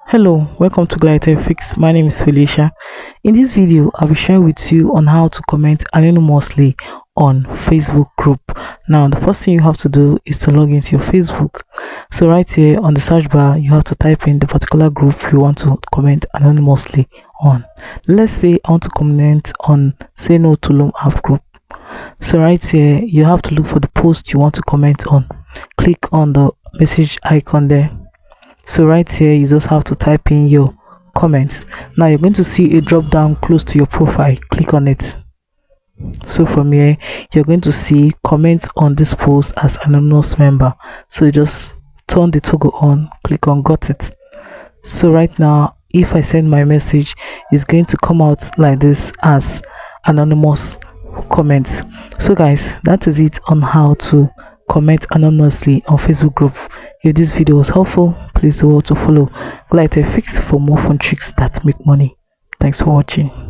Hello, welcome to GladyTechFix. My name is Felicia. In this video, I'll be sharing with you on how to comment anonymously on Facebook group. Now, the first thing you have to do is to log into your Facebook. So right here on the search bar, you have to type in the particular group you want to comment anonymously on. Let's say I want to comment on Say No to Loan App group. So right here, you have to look for the post you want to comment on. Click on the message icon there. So right here, you just have to type in your comments. Now you're going to see a drop down close to your profile. Click on it. So from here, you're going to see comment on this post as anonymous member. So you just turn the toggle on, click on got it. So right now, if I send my message, it's going to come out like this as anonymous comments. So guys, that is it on how to comment anonymously on Facebook group. If this video was helpful, please do also follow GladyTechFix for more fun tricks that make money. Thanks for watching.